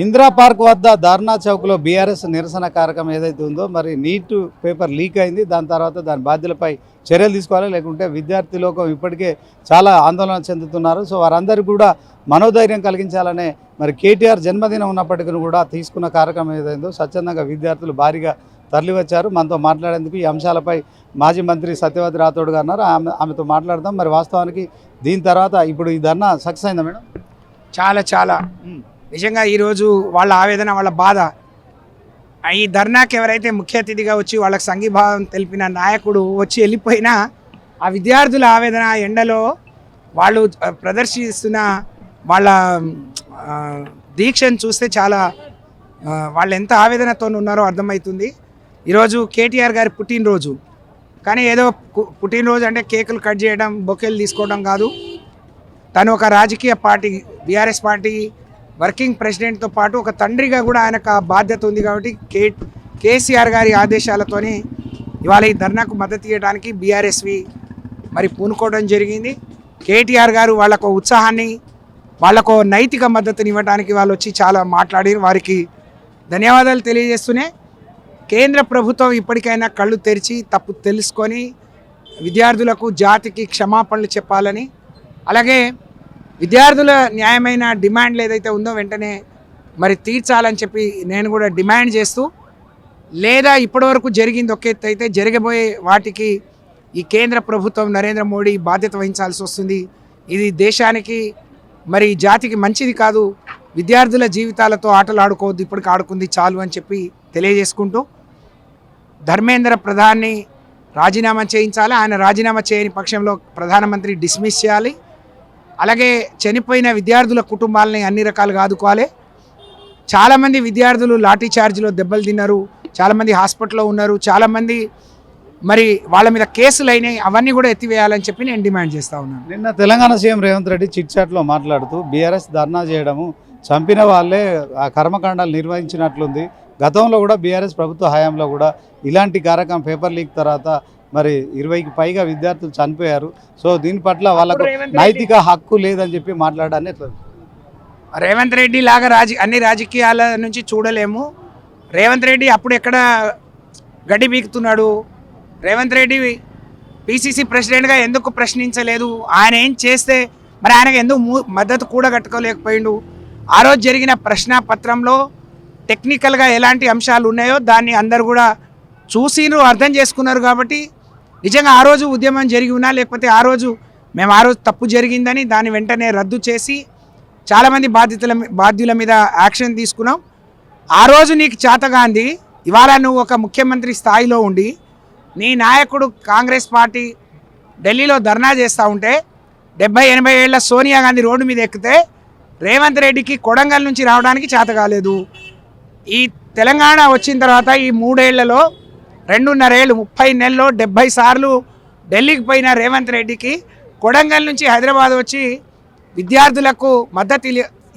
Indira park వద్ద ధర్నా చౌక్లో BRS నిరసన కార్యక్రమం ఏదైతే ఉందో మరి నీట్ పేపర్ లీక్ అయింది. దాని తర్వాత దాని బాధ్యులపై చర్యలు తీసుకోవాలి, లేకుంటే విద్యార్థి లోకం ఇప్పటికే చాలా ఆందోళన చెందుతున్నారు. సో వారందరికీ కూడా మనోధైర్యం కలిగించాలనే మరి కేటీఆర్ జన్మదినం ఉన్నప్పటికీ కూడా తీసుకున్న కార్యక్రమం ఏదైందో స్వచ్ఛందంగా విద్యార్థులు భారీగా తరలివచ్చారు. మనతో మాట్లాడేందుకు ఈ అంశాలపై మాజీ మంత్రి సత్యవతి రాథోడ్ గారు ఉన్నారు. ఆమెతో మాట్లాడదాం. మరి వాస్తవానికి దీని తర్వాత ఇప్పుడు ఈ ధర్నా సక్సెస్ అయిందా మేడం? చాలా నిజంగా ఈరోజు వాళ్ళ ఆవేదన, వాళ్ళ బాధ, ఈ ధర్నాకి ఎవరైతే ముఖ్య అతిథిగా వచ్చి వాళ్ళకి సంఘీభావం తెలిపిన నాయకుడు వచ్చి వెళ్ళిపోయినా ఆ విద్యార్థుల ఆవేదన, ఎండలో వాళ్ళు ప్రదర్శిస్తున్న వాళ్ళ దీక్షను చూస్తే చాలా వాళ్ళు ఎంత ఆవేదనతో ఉన్నారో అర్థమవుతుంది. ఈరోజు కేటీఆర్ గారి పుట్టినరోజు, కానీ ఏదో పుట్టినరోజు అంటే కేకులు కట్ చేయడం, బొకేలు తీసుకోవడం కాదు. తను ఒక రాజకీయ పార్టీ, బీఆర్ఎస్ పార్టీ వర్కింగ్ ప్రెసిడెంట్తో పాటు ఒక తండ్రిగా కూడా ఆయనకు ఆ బాధ్యత ఉంది. కాబట్టి కేసీఆర్ గారి ఆదేశాలతోనే ఇవాళ ఈ ధర్నాకు మద్దతు ఇవ్వడానికి బీఆర్ఎస్వి మరి పూనుకోవడం జరిగింది. కేటీఆర్ గారు వాళ్ళకు ఉత్సాహాన్ని, వాళ్ళకు నైతిక మద్దతుని ఇవ్వడానికి వాళ్ళు వచ్చి చాలా మాట్లాడి వారికి ధన్యవాదాలు తెలియజేస్తూనే కేంద్ర ప్రభుత్వం ఇప్పటికైనా కళ్ళు తెరిచి తప్పు తెలుసుకొని విద్యార్థులకు, జాతికి క్షమాపణలు చెప్పాలని, అలాగే విద్యార్థుల న్యాయమైన డిమాండ్లు ఏదైతే ఉందో వెంటనే మరి తీర్చాలని చెప్పి నేను కూడా డిమాండ్ చేస్తూ, లేదా ఇప్పటివరకు జరిగింది ఒక ఎత్తు అయితే జరగబోయే వాటికి ఈ కేంద్ర ప్రభుత్వం నరేంద్ర మోడీ బాధ్యత వహించాల్సి వస్తుంది. ఇది దేశానికి మరి జాతికి మంచిది కాదు. విద్యార్థుల జీవితాలతో ఆటలు ఆడుకోవద్దు, ఇప్పటికి ఆడుకుంది చాలు అని చెప్పి తెలియజేసుకుంటూ ధర్మేంద్ర ప్రధాన్ని రాజీనామా చేయించాలి. ఆయన రాజీనామా చేయని పక్షంలో ప్రధానమంత్రి డిస్మిస్ చేయాలి. అలాగే చనిపోయిన విద్యార్థుల కుటుంబాలని అన్ని రకాలుగా ఆదుకోవాలి. చాలామంది విద్యార్థులు లాఠీ చార్జ్లో దెబ్బలు తిన్నారు, చాలామంది హాస్పిటల్లో ఉన్నారు, చాలామంది మరి వాళ్ళ మీద కేసులు అయినాయి. అవన్నీ కూడా ఎత్తివేయాలని చెప్పి నేను డిమాండ్ చేస్తూ ఉన్నాను. నిన్న తెలంగాణ సీఎం రేవంత్ రెడ్డి చిట్ చాట్లో మాట్లాడుతూ బీఆర్ఎస్ ధర్నా చేయడము చంపిన వాళ్ళే ఆ కర్మకాండాలు నిర్వహించినట్లుంది. గతంలో కూడా బీఆర్ఎస్ ప్రభుత్వ హయాంలో కూడా ఇలాంటి కార్యక్రమం పేపర్ లీక్ తర్వాత మరి 20కి పైగా విద్యార్థులు చనిపోయారు. సో దీని పట్ల వాళ్ళకు నైతిక హక్కు లేదని చెప్పి మాట్లాడాలని ఎట్లా? రేవంత్ రెడ్డి లాగా అన్ని రాజకీయాల నుంచి చూడలేము. రేవంత్ రెడ్డి అప్పుడు ఎక్కడ గడ్డి బీకుతున్నాడు? రేవంత్ రెడ్డి పిసిసి ప్రెసిడెంట్గా ఎందుకు ప్రశ్నించలేదు? ఆయన ఏం చేస్తే మరి ఆయనకు ఎందుకు మద్దతు కూడా కట్టుకోలేకపోయిండు? ఆ రోజు జరిగిన ప్రశ్నాపత్రంలో టెక్నికల్గా ఎలాంటి అంశాలు ఉన్నాయో దాన్ని అందరు కూడా చూసిరు, అర్థం చేసుకున్నారు. కాబట్టి నిజంగా ఆ రోజు ఉద్యమం జరిగి ఉన్నా, లేకపోతే ఆ రోజు తప్పు జరిగిందని దాన్ని వెంటనే రద్దు చేసి చాలామంది బాధ్యుల మీద యాక్షన్ తీసుకున్నాం. ఆ రోజు నీకు చేతగాంది, ఇవాళ నువ్వు ఒక ముఖ్యమంత్రి స్థాయిలో ఉండి నీ నాయకుడు కాంగ్రెస్ పార్టీ ఢిల్లీలో ధర్నా చేస్తూ ఉంటే 70-80 ఏళ్ల సోనియా గాంధీ రోడ్డు మీద ఎక్కితే రేవంత్ రెడ్డికి కొడంగల్ నుంచి రావడానికి చేత కాలేదు. ఈ తెలంగాణ వచ్చిన తర్వాత ఈ 3 ఏళ్లలో 2.5 ఏళ్ళు 30 నెలల్లో 70 సార్లు ఢిల్లీకి పోయిన రేవంత్ రెడ్డికి కొడంగల్ నుంచి హైదరాబాద్ వచ్చి విద్యార్థులకు మద్దతు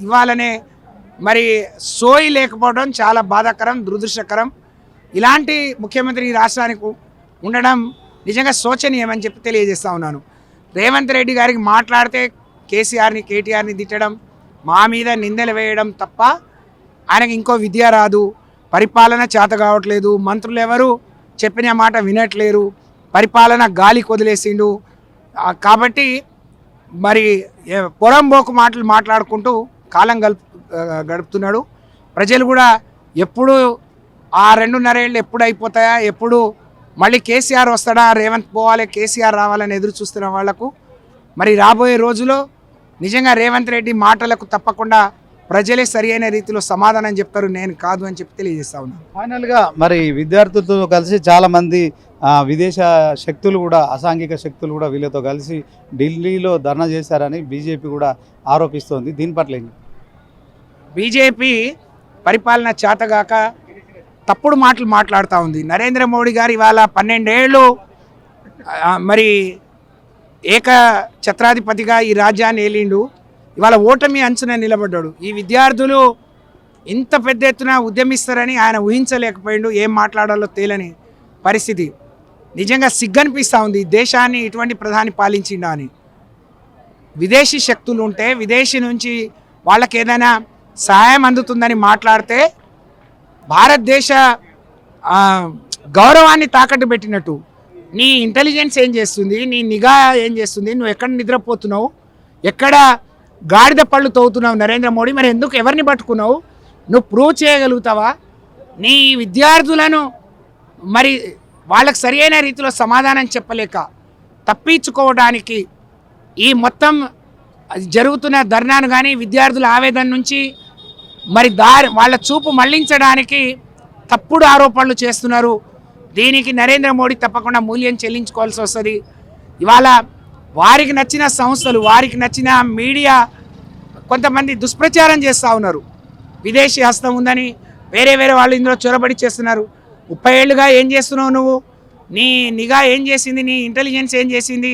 ఇవ్వాలనే మరి సోయి లేకపోవడం చాలా బాధాకరం, దురదృష్టకరం. ఇలాంటి ముఖ్యమంత్రి ఈ రాష్ట్రానికి ఉండడం నిజంగా శోచనీయమని చెప్పి తెలియజేస్తూ ఉన్నాను. రేవంత్ రెడ్డి గారికి మాట్లాడితే కేసీఆర్ని, కేటీఆర్ని తిట్టడం, మా మీద నిందలు వేయడం తప్ప ఆయనకి ఇంకో విద్య రాదు. పరిపాలన చేత కావట్లేదు, మంత్రులు ఎవరు చెప్పిన మాట వినట్లేరు, పరిపాలన గాలి కొదిలేసిండు. కాబట్టి మరి పొరంబోకు మాటలు మాట్లాడుకుంటూ కాలం గడుపుతున్నాడు. ప్రజలు కూడా ఎప్పుడు ఆ 2.5 ఏళ్ళు ఎప్పుడు అయిపోతాయా, ఎప్పుడు మళ్ళీ కేసీఆర్ వస్తాడా, రేవంత్ పోవాలి, కేసీఆర్ రావాలని ఎదురు చూస్తున్న వాళ్లకు మరి రాబోయే రోజులో నిజంగా రేవంత్ రెడ్డి మాటలకు తప్పకుండా ప్రజలే సరి అయిన రీతిలో సమాధానం చెప్తారు, నేను కాదు అని చెప్పి తెలియజేస్తా ఉన్నాను. ఫైనల్గా మరి విద్యార్థులతో కలిసి చాలామంది విదేశ శక్తులు కూడా, అసాంఘిక శక్తులు కూడా వీళ్ళతో కలిసి ఢిల్లీలో ధర్నా చేశారని బీజేపీ కూడా ఆరోపిస్తోంది. దీని పట్ల ఏంటి? బీజేపీ పరిపాలన చేతగాక తప్పుడు మాటలు మాట్లాడుతూ ఉంది. నరేంద్ర మోడీ గారు ఇవాళ 12 ఏళ్ళు మరి ఏక ఛత్రాధిపతిగా ఈ రాజ్యాన్ని ఏలిండు. ఇవాళ ఓటమి అంచున నిలబడ్డాడు. ఈ విద్యార్థులు ఇంత పెద్ద ఎత్తున ఉద్యమిస్తారని ఆయన ఊహించలేకపోయిండు. ఏం మాట్లాడాలో తేలని పరిస్థితి. నిజంగా సిగ్గనిపిస్తూ ఉంది, దేశాన్ని ఇటువంటి ప్రధాని పాలించిండా అని. విదేశీ శక్తులు ఉంటే విదేశీ నుంచి వాళ్ళకి ఏదైనా సహాయం అందుతుందని మాట్లాడితే భారతదేశ గౌరవాన్ని తాకట్టు పెట్టినట్టు. నీ ఇంటెలిజెన్స్ ఏం చేస్తుంది, నీ నిఘా ఏం చేస్తుంది, నువ్వు ఎక్కడ నిద్రపోతున్నావు, ఎక్కడ గాడిద పళ్ళు తవ్వుతున్నావు నరేంద్ర మోడీ, మరి ఎందుకు ఎవరిని పట్టుకున్నావు, నువ్వు ప్రూవ్ చేయగలుగుతావా? నీ విద్యార్థులను మరి వాళ్ళకి సరియైన రీతిలో సమాధానం చెప్పలేక తప్పించుకోవడానికి ఈ మొత్తం జరుగుతున్న ధర్నాను కానీ విద్యార్థుల ఆవేదన నుంచి మరి వాళ్ళ చూపు మళ్లించడానికి తప్పుడు ఆరోపణలు చేస్తున్నారు. దీనికి నరేంద్ర మోడీ తప్పకుండా మూల్యం చెల్లించుకోవాల్సి వస్తుంది. ఇవాళ వారికి నచ్చిన సంస్థలు, వారికి నచ్చిన మీడియా కొంతమంది దుష్ప్రచారం చేస్తూ ఉన్నారు. విదేశీ హస్తం ఉందని వేరే వాళ్ళు ఇందులో చొరబడి చేస్తున్నారు. 30 ఏళ్ళుగా ఏం చేస్తున్నావు నువ్వు? నీ నిఘా ఏం చేసింది? నీ ఇంటెలిజెన్స్ ఏం చేసింది?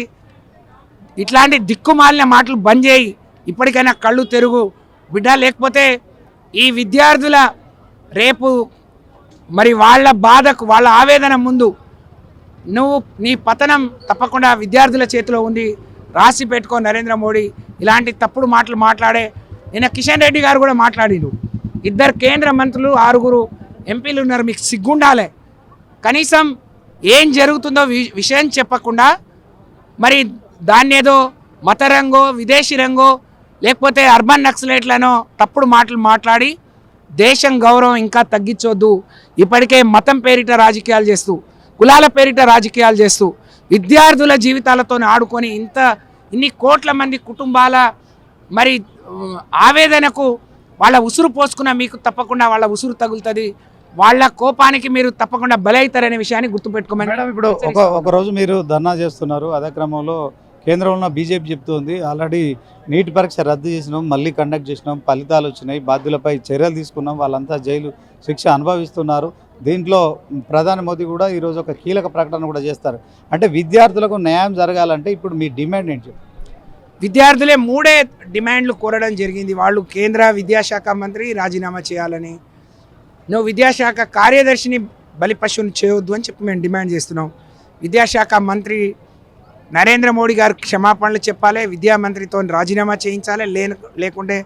ఇట్లాంటి దిక్కుమాలిన మాటలు బంద్ చేయి. ఇప్పటికైనా కళ్ళు తెరుగు బిడ్డ. లేకపోతే ఈ విద్యార్థుల రేపు మరి వాళ్ళ బాధకు, వాళ్ళ ఆవేదన ముందు నీ పతనం తప్పకుండా విద్యార్థుల చేతిలో ఉంది. రాసి పెట్టుకో నరేంద్ర మోడీ. ఇలాంటి తప్పుడు మాటలు మాట్లాడే నిన్న కిషన్ రెడ్డి గారు కూడా మాట్లాడిండు. 2 కేంద్ర మంత్రులు, 6 ఎంపీలు ఉన్నారు. మీకు సిగ్గుండాలే. కనీసం ఏం జరుగుతుందో విషయం చెప్పకుండా మరి దాన్ని ఏదో మత రంగో, విదేశీ రంగో, లేకపోతే అర్బన్ నక్సలైట్లనో తప్పుడు మాటలు మాట్లాడి దేశం గౌరవం ఇంకా తగ్గించొద్దు. ఇప్పటికే మతం పేరిట రాజకీయాలు చేస్తూ, కులాల పేరిట రాజకీయాలు చేస్తూ, విద్యార్థుల జీవితాలతో ఆడుకొని ఇన్ని కోట్ల మంది కుటుంబాల మరి ఆవేదనకు వాళ్ళ ఉసురు పోసుకున్న మీకు తప్పకుండా వాళ్ళ ఉసురు తగులుతుంది. వాళ్ళ కోపానికి మీరు తప్పకుండా బలవుతారనే విషయాన్ని గుర్తుపెట్టుకోమని. మేడం, ఇప్పుడు ఒక రోజు మీరు ధర్నా చేస్తున్నారు. అదే క్రమంలో కేంద్రంలో బీజేపీ చెప్తుంది ఆల్రెడీ నీట్ పరీక్ష రద్దు చేసినాం, మళ్ళీ కండక్ట్ చేసినాం, ఫలితాలు వచ్చినాయి, బాధ్యులపై చర్యలు తీసుకున్నాం, వాళ్ళంతా జైలు శిక్ష అనుభవిస్తున్నారు. దీంట్లో ప్రధాని మోదీ కూడా ఈరోజు ఒక కీలక ప్రకటన కూడా చేస్తారు. అంటే విద్యార్థులకు న్యాయం జరగాలంటే ఇప్పుడు మీ డిమాండ్ ఏంటి? విద్యార్థులే 3 డిమాండ్లు కోరడం జరిగింది. వాళ్ళు కేంద్ర విద్యాశాఖ మంత్రి రాజీనామా చేయాలని, నువ్వు విద్యాశాఖ కార్యదర్శిని బలిపశువుని చేయొద్దు అని చెప్పి మేము డిమాండ్ చేస్తున్నాం. విద్యాశాఖ మంత్రి నరేంద్ర మోడీ గారు క్షమాపణలు చెప్పాలి, విద్యామంత్రితో రాజీనామా చేయించాలి, లేకుంటే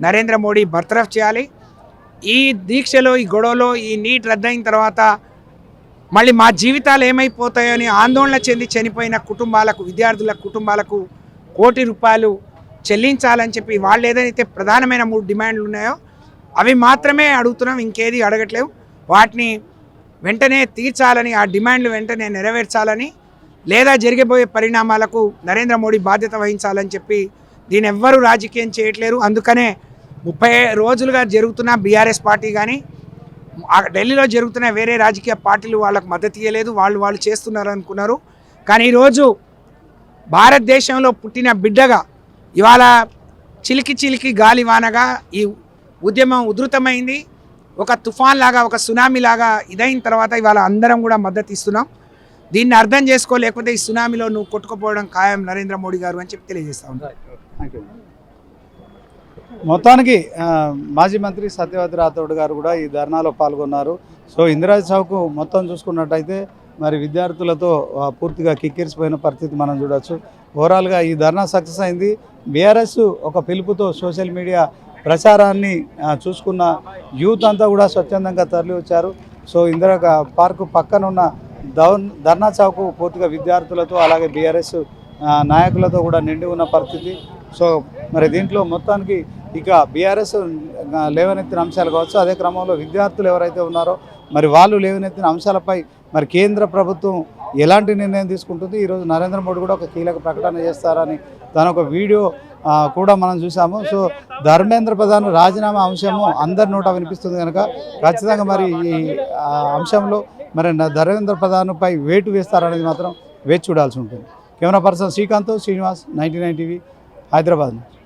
నరేంద్ర మోడీ బర్తరఫ్ చేయాలి. ఈ దీక్షలో, ఈ గొడవలో, ఈ నీట్ రద్దయిన తర్వాత మళ్ళీ మా జీవితాలు ఏమైపోతాయో అని ఆందోళన చెంది చనిపోయిన కుటుంబాలకు, విద్యార్థుల కుటుంబాలకు ₹1 కోటి చెల్లించాలని చెప్పి వాళ్ళు ఏదైతే ప్రధానమైన 3 డిమాండ్లు ఉన్నాయో అవి మాత్రమే అడుగుతున్నాం, ఇంకేది అడగట్లేవు. వాటిని వెంటనే తీర్చాలని, ఆ డిమాండ్లు వెంటనే నెరవేర్చాలని, లేదా జరిగిపోయే పరిణామాలకు నరేంద్ర మోడీ బాధ్యత వహించాలని చెప్పి దీన్ని ఎవ్వరూ రాజకీయం చేయట్లేరు. అందుకనే 30 రోజులుగా జరుగుతున్న బీఆర్ఎస్ పార్టీ కానీ ఢిల్లీలో జరుగుతున్న వేరే రాజకీయ పార్టీలు వాళ్ళకు మద్దతు ఇవ్వలేదు. వాళ్ళు చేస్తున్నారు అనుకున్నారు. కానీ ఈరోజు భారతదేశంలో పుట్టిన బిడ్డగా ఇవాళ చిలికి గాలివానగా ఈ ఉద్యమం ఉధృతమైంది. ఒక తుఫాన్ లాగా, ఒక సునామీ లాగా ఇదైన తర్వాత ఇవాళ అందరం కూడా మద్దతు ఇస్తున్నాం. దీన్ని అర్థం చేసుకోలేకపోతే ఈ సునామీలో నువ్వు కొట్టుకుపోవడం ఖాయం నరేంద్ర మోడీ గారు అని చెప్పి తెలియజేస్తా ఉన్నాను. మొత్తానికి మాజీ మంత్రి సత్యవతి రాథోడ్ గారు కూడా ఈ ధర్నాలో పాల్గొన్నారు. సో ఇందిరాజ్ చౌక్ మొత్తం చూసుకున్నట్టయితే మరి విద్యార్థులతో పూర్తిగా కిక్కిరిసిపోయిన పరిస్థితి మనం చూడొచ్చు. ఓవరాల్గా ఈ ధర్నా సక్సెస్ అయింది. బీఆర్ఎస్ ఒక పిలుపుతో సోషల్ మీడియా ప్రచారాన్ని చూసుకున్న యూత్ అంతా కూడా స్వచ్ఛందంగా తరలి వచ్చారు. సో ఇందిరా పార్కు పక్కన ఉన్న ధర్నా చౌక్ పూర్తిగా విద్యార్థులతో అలాగే బీఆర్ఎస్ నాయకులతో కూడా నిండి ఉన్న పరిస్థితి. సో మరి దీంట్లో మొత్తానికి ఇక బీఆర్ఎస్ లేవనెత్తిన అంశాలు కావచ్చు, అదే క్రమంలో విద్యార్థులు ఎవరైతే ఉన్నారో మరి వాళ్ళు లేవనెత్తిన అంశాలపై మరి కేంద్ర ప్రభుత్వం ఎలాంటి నిర్ణయం తీసుకుంటుంది, ఈరోజు నరేంద్ర మోడీ కూడా ఒక కీలక ప్రకటన చేస్తారని దాని ఒక వీడియో కూడా మనం చూసాము. సో ధర్మేంద్ర ప్రధాన్ రాజీనామా అంశము అందరి నోట వినిపిస్తుంది కనుక ఖచ్చితంగా మరి ఈ అంశంలో మరి ధర్మేంద్ర ప్రధాన్పై వేటు వేస్తారనేది మాత్రం వేచి చూడాల్సి ఉంటుంది. Camera person Srikanth, Srinivas, 99 TV, Hyderabad.